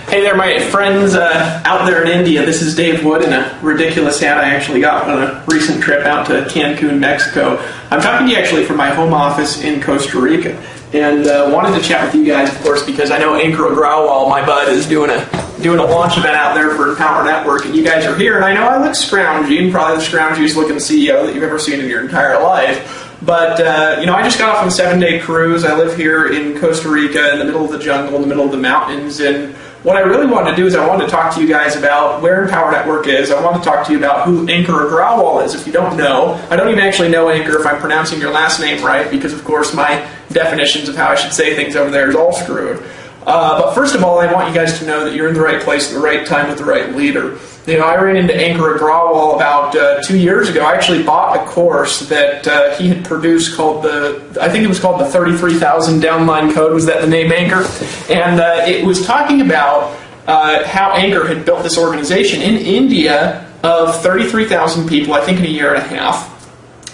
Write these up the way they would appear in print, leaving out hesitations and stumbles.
Hey there, my friends out there in India. This is Dave Wood in a ridiculous hat I actually got on a recent trip out to Cancun, Mexico. I'm talking to you actually from my home office in Costa Rica, and wanted to chat with you guys, of course, because I know Anchor Agrawal, my bud, is doing a launch event out there for Power Network, and you guys are here, and I know I look scroungy, and probably the scroungiest looking CEO that you've ever seen in your entire life. But, I just got off on a 7-day cruise. I live here in Costa Rica in the middle of the jungle, in the middle of the mountains, and what I really wanted to do is I wanted to talk to you guys about where Power Network is. I want to talk to you about who Anchor Agrawal is. If you don't know, I don't even actually know Anchor if I'm pronouncing your last name right, because of course my definitions of how I should say things over there is all screwed. But first of all, I want you guys to know that you're in the right place at the right time with the right leader. I ran into Anchor Agrawal about 2 years ago. I actually bought a course that he had produced called I think it was called the 33,000 Downline Code. Was that the name, Anchor? And it was talking about how Anchor had built this organization in India of 33,000 people, I think in a year and a half.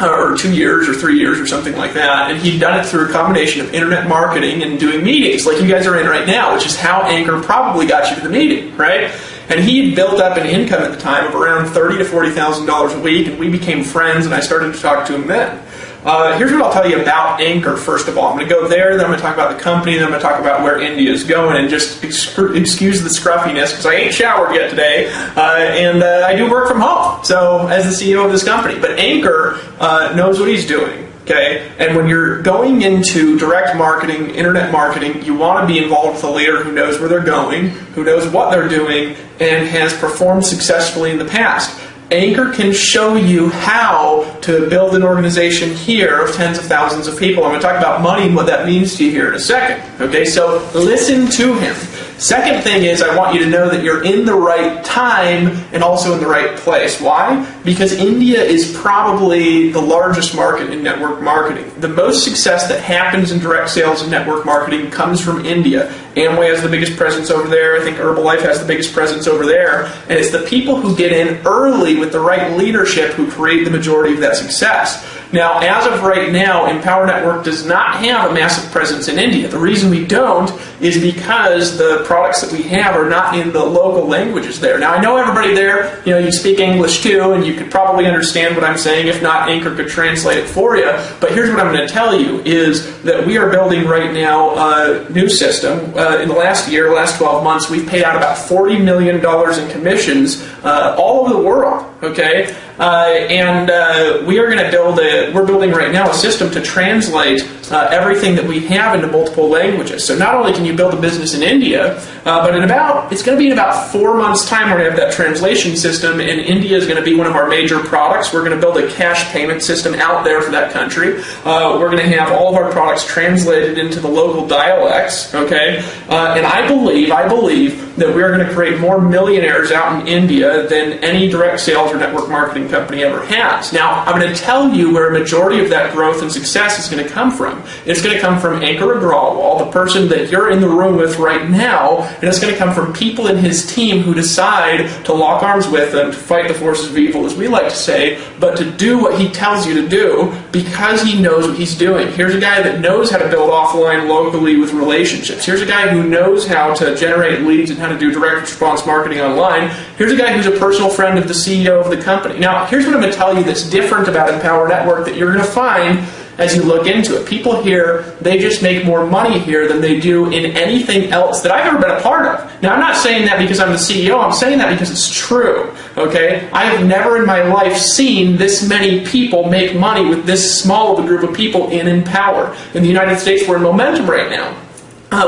Or 2 years or 3 years or something like that, and he'd done it through a combination of internet marketing and doing meetings like you guys are in right now, which is how Anchor probably got you to the meeting, right? And he had built up an income at the time of around $30,000 to $40,000 a week, and we became friends, and I started to talk to him then. Here's what I'll tell you about Anchor, first of all. I'm going to go there, then I'm going to talk about the company, then I'm going to talk about where India is going, and just excuse the scruffiness, because I ain't showered yet today, and I do work from home, so as the CEO of this company. But Anchor knows what he's doing, okay? And when you're going into direct marketing, internet marketing, you want to be involved with a leader who knows where they're going, who knows what they're doing, and has performed successfully in the past. Anchor can show you how to build an organization here of tens of thousands of people. I'm going to talk about money and what that means to you here in a second. Okay, so listen to him. Second thing is, I want you to know that you're in the right time and also in the right place. Why? Because India is probably the largest market in network marketing. The most success that happens in direct sales and network marketing comes from India. Amway has the biggest presence over there. I think Herbalife has the biggest presence over there. And it's the people who get in early with the right leadership who create the majority of that success. Now, as of right now, Empower Network does not have a massive presence in India. The reason we don't is because the products that we have are not in the local languages there. Now, I know everybody there, you speak English too, and you could probably understand what I'm saying. If not, Anchor could translate it for you. But here's what I'm going to tell you is that we are building right now a new system. In the last 12 months, we've paid out about $40 million in commissions all over the world, okay? We are going to we're building right now a system to translate everything that we have into multiple languages. So not only can you build a business in India, but it's going to be in about 4 months' time we're going to have that translation system, and India is going to be one of our major products. We're going to build a cash payment system out there for that country. We're going to have all of our products translated into the local dialects, okay? And I believe that we're going to create more millionaires out in India than any direct sales or network marketing company ever has. Now, I'm going to tell you where a majority of that growth and success is going to come from. It's going to come from Anchor Agrawal, the person that you're in the room with right now, and it's going to come from people in his team who decide to lock arms with him, to fight the forces of evil, as we like to say, but to do what he tells you to do because he knows what he's doing. Here's a guy that knows how to build offline locally with relationships. Here's a guy who knows how to generate leads and how to do direct response marketing online. Here's a guy who's a personal friend of the CEO of the company. Now, here's what I'm going to tell you that's different about Empower Network that you're going to find as you look into it. People here, they just make more money here than they do in anything else that I've ever been a part of. Now, I'm not saying that because I'm the CEO. I'm saying that because it's true, okay? I have never in my life seen this many people make money with this small of a group of people in Empower. In the United States, we're in momentum right now.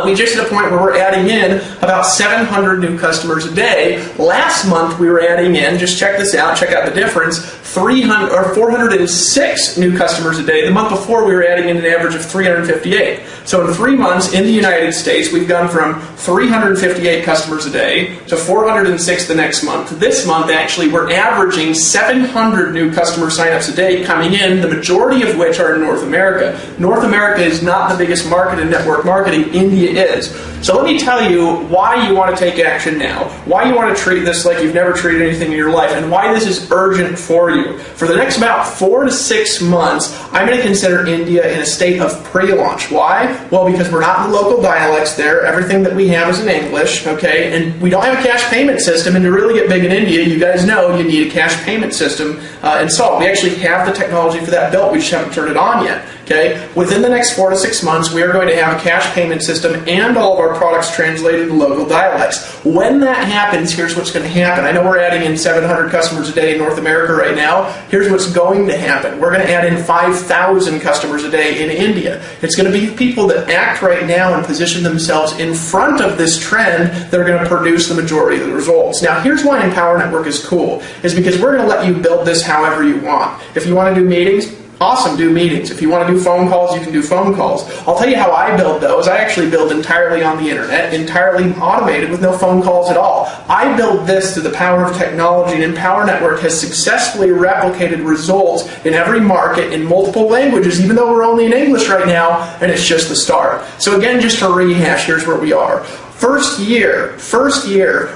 We just hit a point where we're adding in about 700 new customers a day. Last month we were adding in, just check this out, check out the difference, 406 new customers a day. The month before we were adding in an average of 358. So in 3 months in the United States, we've gone from 358 customers a day to 406 the next month. This month, actually, we're averaging 700 new customer signups a day coming in, the majority of which are in North America. North America is not the biggest market in network marketing. India India is. So let me tell you why you want to take action now, why you want to treat this like you've never treated anything in your life, and why this is urgent for you. For the next about 4 to 6 months, I'm going to consider India in a state of pre-launch. Why? Well, because we're not in the local dialects there. Everything that we have is in English, okay? And we don't have a cash payment system, and to really get big in India, you guys know you need a cash payment system installed. We actually have the technology for that built. We just haven't turned it on yet. Okay? Within the next 4 to 6 months, we are going to have a cash payment system and all of our products translated to local dialects. When that happens, here's what's going to happen. I know we're adding in 700 customers a day in North America right now. Here's what's going to happen. We're going to add in 5,000 customers a day in India. It's going to be people that act right now and position themselves in front of this trend that are going to produce the majority of the results. Now, here's why Empower Network is cool, is because we're going to let you build this however you want. If you want to do meetings, awesome, do meetings. If you want to do phone calls, you can do phone calls. I'll tell you how I build those. I actually build entirely on the internet, entirely automated with no phone calls at all. I build this through the power of technology, and Empower Network has successfully replicated results in every market in multiple languages, even though we're only in English right now, and it's just the start. So again, just to rehash, here's where we are. First year,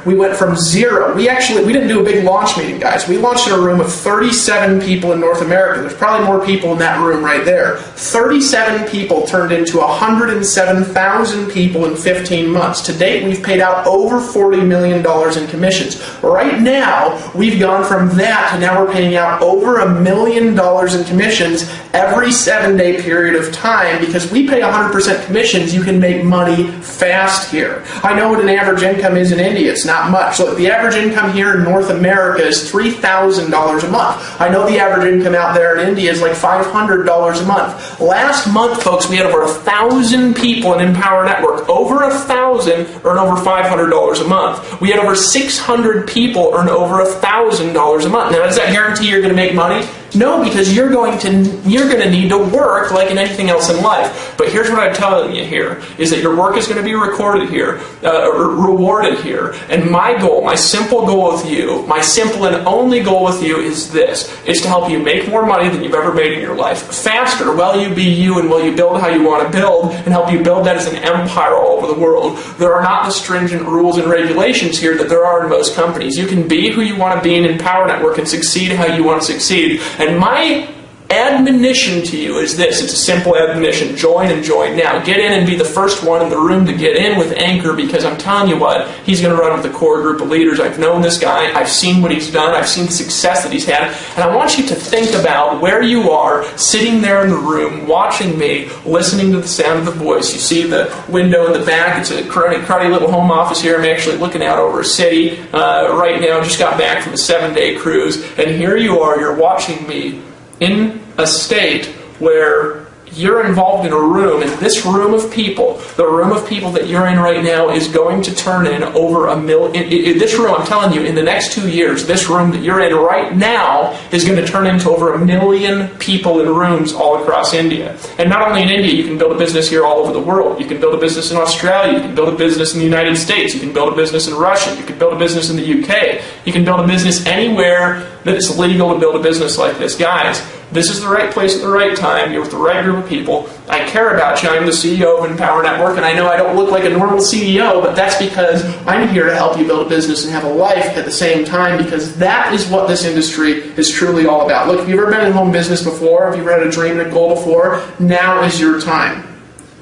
we went from 0. We didn't do a big launch meeting, guys. We launched in a room of 37 people in North America. There's probably more people in that room right there. 37 people turned into 107,000 people in 15 months. To date, we've paid out over $40 million in commissions. Right now, we've gone from that to now we're paying out over $1 million in commissions every 7-day period of time. Because we pay 100% commissions, you can make money fast here. I know what an average income is in India. It's not much. Look, the average income here in North America is $3,000 a month. I know the average income out there in India is like $500 a month. Last month, folks, we had over 1,000 people in Empower Network. Over 1,000 earn over $500 a month. We had over 600 people earn over $1,000 a month. Now, does that guarantee you're going to make money? No, because you're going to need to work like in anything else in life. But here's what I'm telling you here, is that your work is going to be recorded here, rewarded here. And my goal, my simple goal with you, my simple and only goal with you is this, is to help you make more money than you've ever made in your life. Faster, while you be you and while you build how you want to build, and help you build that as an empire all over the world. There are not the stringent rules and regulations here that there are in most companies. You can be who you want to be in Empower Network and succeed how you want to succeed. And my admonition to you is this. It's a simple admonition. Join and join now. Get in and be the first one in the room to get in with Anchor, because I'm telling you what, he's going to run with a core group of leaders. I've known this guy. I've seen what he's done. I've seen the success that he's had. And I want you to think about where you are sitting there in the room, watching me, listening to the sound of the voice. You see the window in the back. It's a cruddy little home office here. I'm actually looking out over a city right now. Just got back from a 7-day cruise. And here you are. You're watching me in a state where you're involved in a room, and this room of people, the room of people that you're in right now, is going to turn in over 1 million. This room, I'm telling you, in the next 2 years, this room that you're in right now is going to turn into over 1 million people in rooms all across India. And not only in India, you can build a business here all over the world. You can build a business in Australia. You can build a business in the United States. You can build a business in Russia. You can build a business in the UK. You can build a business anywhere that it's legal to build a business like this. Guys, this is the right place at the right time. You're with the right group of people. I care about you. I'm the CEO of Empower Network, and I know I don't look like a normal CEO, but that's because I'm here to help you build a business and have a life at the same time, because that is what this industry is truly all about. Look, if you've ever been in home business before, if you've ever had a dream and a goal before, now is your time.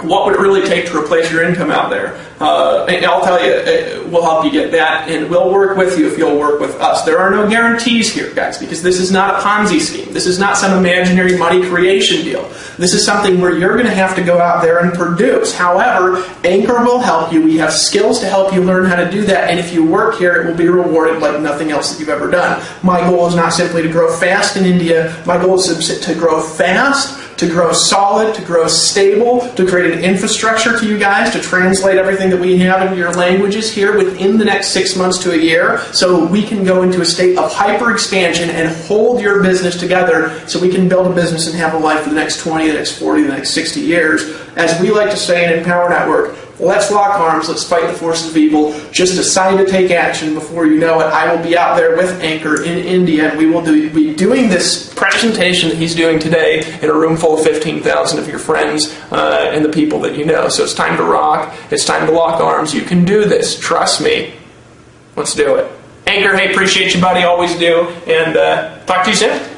What would it really take to replace your income out there? And I'll tell you, we'll help you get that, and we'll work with you if you'll work with us. There are no guarantees here, guys, because this is not a Ponzi scheme. This is not some imaginary money creation deal. This is something where you're going to have to go out there and produce. However, Anchor will help you. We have skills to help you learn how to do that, and if you work here, it will be rewarded like nothing else that you've ever done. My goal is not simply to grow fast in India. My goal is to grow fast, to grow solid, to grow stable, to create an infrastructure to you guys, to translate everything that we have into your languages here within the next 6 months to a year, so we can go into a state of hyper expansion and hold your business together, so we can build a business and have a life for the next 20, the next 40, the next 60 years. As we like to say in Empower Network, Let's lock arms. Let's fight the forces of evil. Just decide to take action. Before you know it, I will be out there with Anchor in India, and we will be doing this presentation that he's doing today in a room full of 15,000 of your friends and the people that you know. So it's time to rock. It's time to lock arms. You can do this. Trust me. Let's do it. Anchor, hey, appreciate you, buddy. Always do. And talk to you soon.